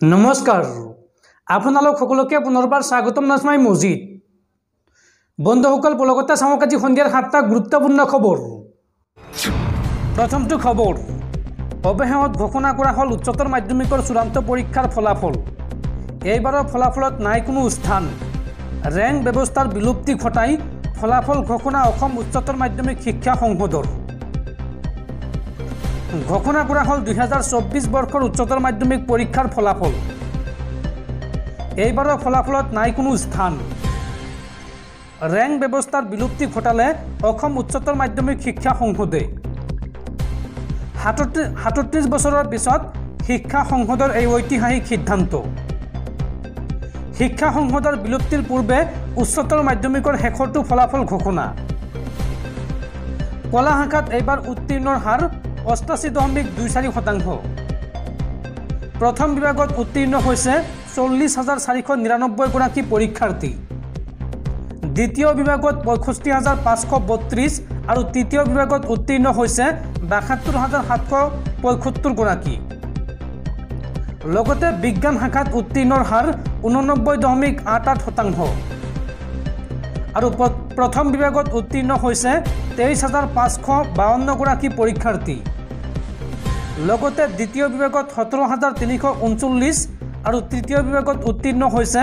নমস্কাৰ আপোনালোক সকলোকে পুনৰবাৰ স্বাগতম নাজমাই মজিদ বন্ধুসকল পলকতে চাওক আজি সন্ধিয়াৰ 7টা গুৰুত্বপূৰ্ণ খবৰ। প্ৰথমটো খবৰ অৱশেষত ঘোষণা কৰা হ'ল উচ্চতৰ মাধ্যমিকৰ চূড়ান্ত পৰীক্ষাৰ ফলাফল। এইবাৰৰ ফলাফলত নাই কোনো স্থান, ৰেংক ব্যৱস্থাৰ বিলুপ্তি ঘটাই ফলাফল ঘোষণা অসম উচ্চতৰ মাধ্যমিক শিক্ষা সংসদৰ। ঘোষণা কৰা হ'ল 2024 বৰ্ষৰ উচ্চতৰ মাধ্যমিক পৰীক্ষাৰ ফলাফল। এইবাৰৰ ফলাফলত নাই কোনো স্থান, ৰেংক ব্যৱস্থাৰ বিলুপ্তি ঘটালে অসম উচ্চতৰ মাধ্যমিক শিক্ষা সংসদে। 37 বছৰৰ পিছত শিক্ষা সংসদৰ এই ঐতিহাসিক সিদ্ধান্ত। শিক্ষা সংসদৰ বিলুপ্তিৰ পূৰ্বে উচ্চতৰ মাধ্যমিকৰ শেষৰটো ফলাফল ঘোষণা। কলা শাখাত এইবাৰ উত্তীৰ্ণৰ হাৰ 88.24%। প্ৰথম বিভাগত উত্তীৰ্ণ হৈছে 40,499 গৰাকী পৰীক্ষাৰ্থী, দ্বিতীয় বিভাগত 65,532 আৰু তৃতীয় বিভাগত উত্তীৰ্ণ হৈছে 72,775 গৰাকী। লগতে বিজ্ঞান শাখাত উত্তীৰ্ণৰ হাৰ 89.88% আৰু প্ৰথম বিভাগত উত্তীৰ্ণ হৈছে 23,552 গৰাকী পৰীক্ষাৰ্থী। লগতে দ্বিতীয় বিভাগত 17,339 আৰু তৃতীয় বিভাগত উত্তীৰ্ণ হৈছে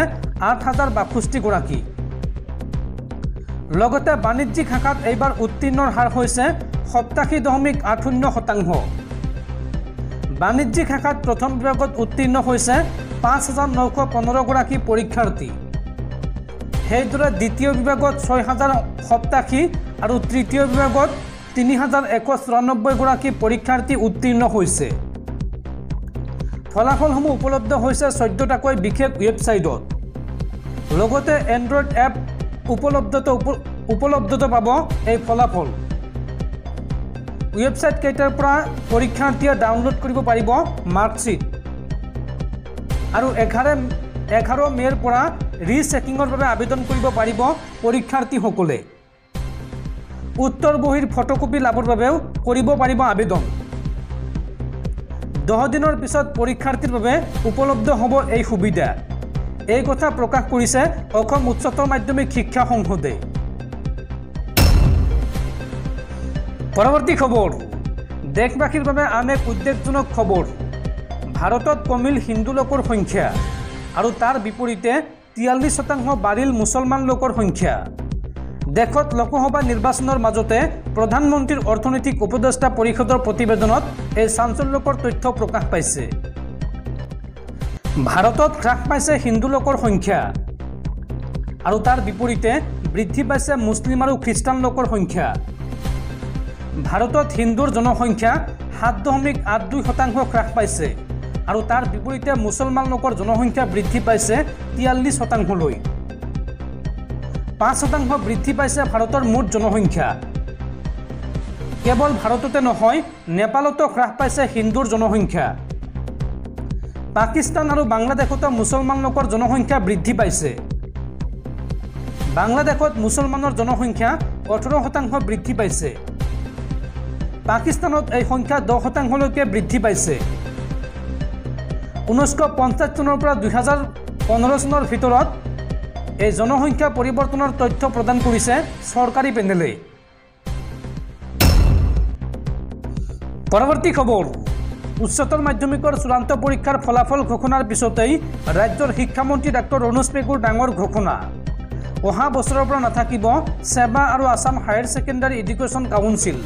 8,062 গৰাকী। লগতে বাণিজ্যিক শাখাত এইবাৰ উত্তীৰ্ণৰ হাৰ হৈছে 87.80%। বাণিজ্যিক শাখাত প্ৰথম বিভাগত উত্তীৰ্ণ হৈছে 5,915 গৰাকী পৰীক্ষাৰ্থী। সেইদৰে দ্বিতীয় বিভাগত 6,087 আৰু তৃতীয় বিভাগত 3,194 গৰাকী পৰীক্ষাৰ্থী উত্তীৰ্ণ হৈছে। ফলাফলসমূহ উপলব্ধ হৈছে 14টাকৈ বিশেষ ৱেবছাইটত। লগতে এণ্ড্ৰইড এপ উপলব্ধতা পাব এই ফলাফল। ৱেবছাইট কেইটাৰ পৰা পৰীক্ষাৰ্থীয়ে ডাউনলোড কৰিব পাৰিব মাৰ্কশ্বিট আৰু 11 মে'ৰ পৰা ৰিচেকিঙৰ বাবে আবেদন কৰিব পাৰিব পৰীক্ষাৰ্থীসকলে। উত্তৰ বহীৰ ফটোকপি লাভৰ বাবেও কৰিব পাৰিব আবেদন। 10 দিনৰ পিছত পৰীক্ষাৰ্থীৰ বাবে উপলব্ধ হ'ব এই সুবিধা। এই কথা প্ৰকাশ কৰিছে অসম উচ্চতৰ মাধ্যমিক শিক্ষা সংসদে। পৰৱৰ্তী খবৰ দেশবাসীৰ বাবে আন এক উদ্বেগজনক খবৰ। ভাৰতত কমিল হিন্দু লোকৰ সংখ্যা আৰু তাৰ বিপৰীতে 43% বাঢ়িল মুছলমান লোকৰ সংখ্যা। দেশত লোকসভা নিৰ্বাচনৰ মাজতে প্ৰধানমন্ত্ৰীৰ অৰ্থনৈতিক উপদেষ্টা পৰিষদৰ প্ৰতিবেদনত এই চাঞ্চল্যকৰ তথ্য প্ৰকাশ পাইছে। ভাৰতত হ্ৰাস পাইছে হিন্দু লোকৰ সংখ্যা আৰু তাৰ বিপৰীতে বৃদ্ধি পাইছে মুছলিম আৰু খ্ৰীষ্টান লোকৰ সংখ্যা। ভাৰতত হিন্দুৰ জনসংখ্যা 7.82% হ্ৰাস পাইছে আৰু তাৰ বিপৰীতে মুছলমান লোকৰ জনসংখ্যা বৃদ্ধি পাইছে 43%লৈ। 5% বৃদ্ধি পাইছে ভাৰতৰ মুঠ জনসংখ্যা। কেৱল ভাৰততে নহয়, নেপালতো হ্ৰাস পাইছে হিন্দুৰ জনসংখ্যা। পাকিস্তান আৰু বাংলাদেশতো মুছলমান লোকৰ জনসংখ্যা বৃদ্ধি পাইছে। বাংলাদেশত মুছলমানৰ জনসংখ্যা 18% বৃদ্ধি পাইছে। পাকিস্তানত এই সংখ্যা 10%লৈকে বৃদ্ধি পাইছে। 1950 চনৰ পৰা 2015 চনৰ ভিতৰত এই জনসংখ্যা পৰিৱৰ্তনৰ তথ্য প্ৰদান কৰিছে চৰকাৰী পেনেলে। পৰৱৰ্তী খবৰ উচ্চতৰ মাধ্যমিকৰ চূড়ান্ত পৰীক্ষাৰ ফলাফল ঘোষণাৰ পিছতেই ৰাজ্যৰ শিক্ষামন্ত্ৰী ডাক্তৰ ৰণোজ পেগুৰ ডাঙৰ ঘোষণা। অহা বছৰৰ পৰা নাথাকিব ছেবা আৰু Assam higher secondary education council.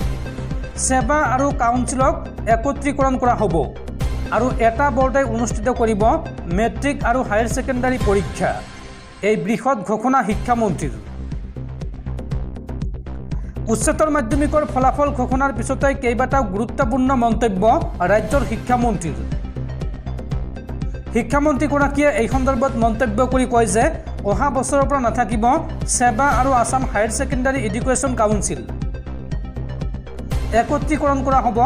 SEBA আৰু কাউন্সিলক একত্ৰীকৰণ কৰা হ'ব আৰু এটা বৰ্ডে অনুষ্ঠিত কৰিব মেট্ৰিক আৰু হায়াৰ ছেকেণ্ডাৰী পৰীক্ষা। এই বৃহৎ ঘোষণা শিক্ষামন্ত্ৰীৰ। উচ্চতৰ মাধ্যমিকৰ ফলাফল ঘোষণাৰ পিছতে কেইবাটাও গুৰুত্বপূৰ্ণ মন্তব্য ৰাজ্যৰ শিক্ষামন্ত্ৰীৰ। শিক্ষামন্ত্ৰীগৰাকীয়ে এই সন্দৰ্ভত মন্তব্য কৰি কয় যে অহা বছৰৰ পৰা নাথাকিব ছেবা আৰু Assam higher secondary education council. একত্ৰীকৰণ কৰা হ'ব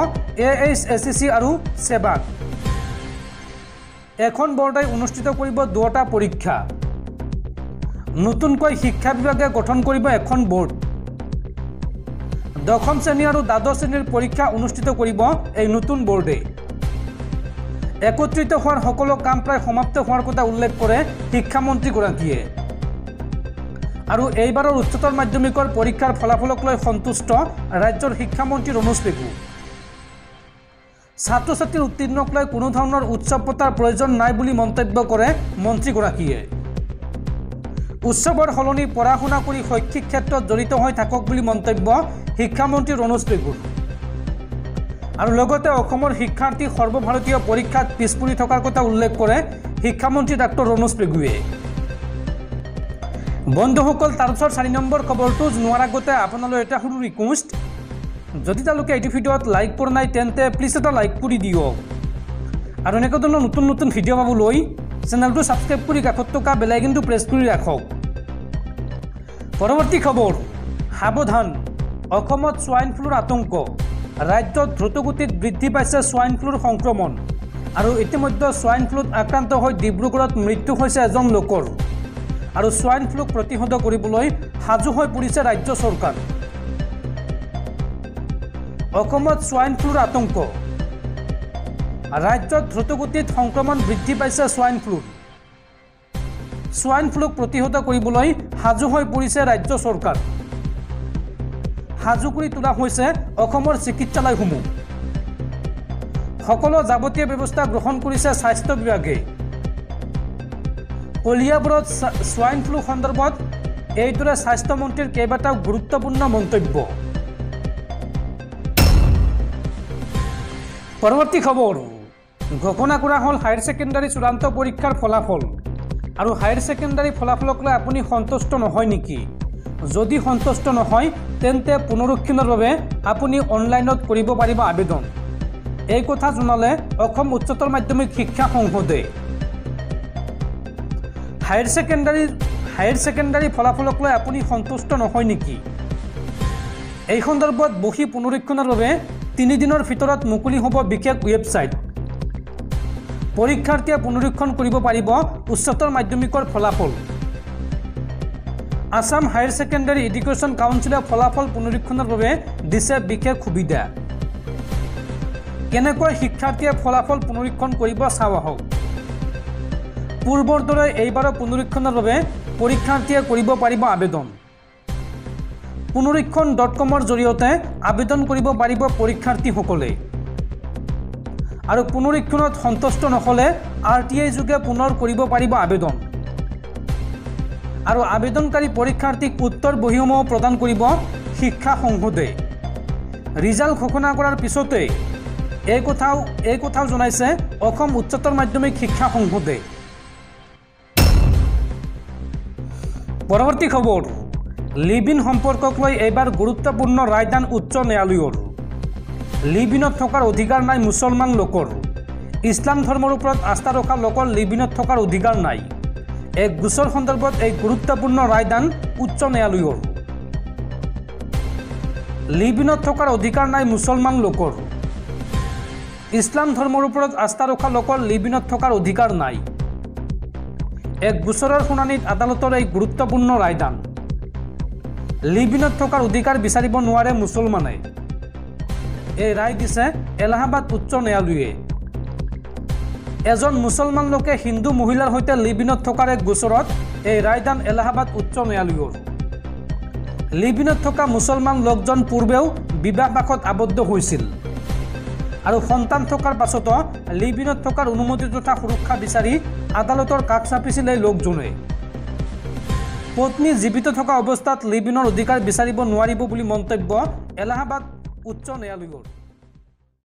AHSEC আৰু ছেবাক। এখন বৰ্ডে অনুষ্ঠিত কৰিব দুটা পৰীক্ষা। নতুনকৈ শিক্ষা বিভাগে গঠন কৰিব এখন বৰ্ড। 10ম শ্ৰেণী আৰু দ্বাদশ শ্ৰেণীৰ পৰীক্ষা অনুষ্ঠিত কৰিব এই নতুন বৰ্ডে। একত্ৰিত হোৱাৰ সকলো কাম প্ৰায় সমাপ্ত হোৱাৰ কথা উল্লেখ কৰে শিক্ষামন্ত্ৰীগৰাকীয়ে। আৰু এইবাৰৰ উচ্চতৰ মাধ্যমিকৰ পৰীক্ষাৰ ফলাফলক লৈ সন্তুষ্ট ৰাজ্যৰ শিক্ষামন্ত্ৰী ৰণোজ পেগু। ছাত্ৰ ছাত্ৰীৰ উত্তীৰ্ণক লৈ কোনো ধৰণৰ উৎসৱ পতাৰ প্ৰয়োজন নাই বুলি মন্তব্য কৰে মন্ত্ৰীগৰাকীয়ে। উৎসৱৰ সলনি পঢ়া শুনা কৰি শৈক্ষিক ক্ষেত্ৰত জড়িত হৈ থাকক বুলি মন্তব্য শিক্ষামন্ত্ৰী ৰণোজ পেগুৰ। আৰু লগতে অসমৰ শিক্ষাৰ্থী সৰ্বভাৰতীয় পৰীক্ষাত পিছ পৰি থকাৰ কথা উল্লেখ কৰে শিক্ষামন্ত্ৰী ডাক্তৰ ৰণোজ পেগুৱে। বন্ধুসকল, তাৰপিছত 4 নম্বৰ খবৰটো জনোৱাৰ আগতে আপোনালৈ এটা সৰু ৰিকুৱেষ্ট, যদি তেওঁলোকে এইটো ভিডিঅ'ত লাইক কৰা নাই তেন্তে প্লিজ এটা লাইক কৰি দিয়ক। আৰু এনেকুৱা ধৰণৰ নতুন নতুন ভিডিঅ' পাবলৈ চেনেলটো ছাবস্ক্ৰাইব কৰি কাষত থকা বেল আইকনটো প্ৰেছ কৰি ৰাখক। পৰৱৰ্তী খবৰ, সাৱধান, অসমত সোৱাইন ফ্লুৰ আতংক। ৰাজ্যত দ্ৰুতগতিত বৃদ্ধি পাইছে সোৱাইন ফ্লুৰ সংক্ৰমণ। আৰু ইতিমধ্যে সোৱাইন ফ্লুত আক্ৰান্ত হৈ ডিব্ৰুগড়ত মৃত্যু হৈছে এজন লোকৰ। আৰু সোৱাইন ফ্লুক প্ৰতিহত কৰিবলৈ সাজু হৈ পৰিছে ৰাজ্য চৰকাৰ। অসমত সোৱাইন ফ্লুৰ আতংক। ৰাজ্যত দ্ৰুতগতিত সংক্ৰমণ বৃদ্ধি পাইছে সোৱাইন ফ্লুৰ। সোৱাইন ফ্লুক প্ৰতিহত কৰিবলৈ সাজু হৈ পৰিছে ৰাজ্য চৰকাৰ। সাজু কৰি তোলা হৈছে অসমৰ চিকিৎসালয়সমূহ। সকলো যাৱতীয় ব্যৱস্থা গ্ৰহণ কৰিছে স্বাস্থ্য বিভাগে। কলিয়াবৰত সোৱাইন ফ্লু সন্দৰ্ভত এইদৰে স্বাস্থ্যমন্ত্ৰীৰ কেইবাটাও গুৰুত্বপূৰ্ণ মন্তব্য। পৰৱৰ্তী খবৰ, ঘোষণা কৰা হ'ল হায়াৰ ছেকেণ্ডাৰী চূড়ান্ত পৰীক্ষাৰ ফলাফল। আৰু হায়াৰ ছেকেণ্ডাৰী ফলাফলক লৈ আপুনি সন্তুষ্ট নহয় নেকি? যদি সন্তুষ্ট নহয় তেন্তে পুনৰীক্ষণৰ বাবে আপুনি অনলাইনত কৰিব পাৰিব আবেদন। এই কথা জনালে অসম উচ্চতৰ মাধ্যমিক শিক্ষা সংসদে। হায়াৰ ছেকেণ্ডাৰী ফলাফলক লৈ আপুনি সন্তুষ্ট নহয় নেকি? এই সন্দৰ্ভত বহি পুনৰীক্ষণৰ বাবে 3 দিনৰ ভিতৰত মুকলি হ'ব বিশেষ ৱেবছাইট। পৰীক্ষাৰ্থীয়ে পুনৰীক্ষণ কৰিব পাৰিব উচ্চতৰ মাধ্যমিকৰ ফলাফল। আসাম হায়াৰ ছেকেণ্ডাৰী এডুকেশ্যন কাউন্সিলে ফলাফল পুনৰীক্ষণৰ বাবে দিছে বিশেষ সুবিধা। কেনেকৈ শিক্ষাৰ্থীয়ে ফলাফল পুনৰীক্ষণ কৰিব চাওঁ আহক। পূৰ্বৰ দৰে এইবাৰৰ পুনৰীক্ষণৰ বাবে পৰীক্ষাৰ্থীয়ে কৰিব পাৰিব আবেদন। পুনৰীক্ষণ.com-ৰ জৰিয়তে আবেদন কৰিব পাৰিব পৰীক্ষাৰ্থীসকলে। আৰু পুনৰীক্ষণত সন্তুষ্ট নহ'লে RTI যোগে পুনৰ কৰিব পাৰিব আবেদন। আৰু আবেদনকাৰী পৰীক্ষাৰ্থীক উত্তৰ বহীসমূহ প্ৰদান কৰিব শিক্ষা সংসদে। ৰিজাল্ট ঘোষণা কৰাৰ পিছতে এই কথাও জনাইছে অসম উচ্চতৰ মাধ্যমিক শিক্ষা সংসদে। পৰৱৰ্তী খবৰ, লিভ ইন সম্পৰ্কক লৈ এইবাৰ গুৰুত্বপূৰ্ণ ৰায়দান উচ্চ ন্যায়ালয়ৰ। লিভ ইনত থকাৰ অধিকাৰ নাই মুছলমান লোকৰ। ইছলাম ধৰ্মৰ ওপৰত আস্থা ৰখা লোকৰ লিভ ইনত থকাৰ অধিকাৰ নাই। এক গোচৰ সন্দৰ্ভত এই গুৰুত্বপূৰ্ণ ৰায়দান উচ্চ ন্যায়ালয়ৰ। লিভ ইনত থকাৰ অধিকাৰ নাই মুছলমান লোকৰ। ইছলাম ধৰ্মৰ ওপৰত আস্থা ৰখা লোকৰ লিভ ইনত থকাৰ অধিকাৰ নাই। এক গোচৰৰ শুনানিত আদালতৰ এই গুৰুত্বপূৰ্ণ ৰায়দান। লিভ ইনত থকাৰ অধিকাৰ বিচাৰিব নোৱাৰে মুছলমানে। এই ৰায় দিছে এলাহাবাদ উচ্চ ন্যায়ালয়ে। এজন মুছলমান লোকে হিন্দু মহিলাৰ সৈতে লিভ ইনত থকাৰ এক গোচৰত এই ৰায়দান এলাহাবাদ উচ্চ ন্যায়ালয়ৰ। লিভ ইনত থকা মুছলমান লোকজন পূৰ্বেও বিবাহবাসত আবদ্ধ হৈছিল। আৰু সন্তান থকাৰ পাছতো লিভ ইনত থকাৰ অনুমতি তথা সুৰক্ষা বিচাৰি আদালতৰ কাষ চাপিছিল এই লোকজনে। পত্নী জীৱিত থকা অৱস্থাত লিভ ইনৰ অধিকাৰ বিচাৰিব নোৱাৰিব বুলি মন্তব্য এলাহাবাদ উচ্চ ন্যায়ালয়ৰ।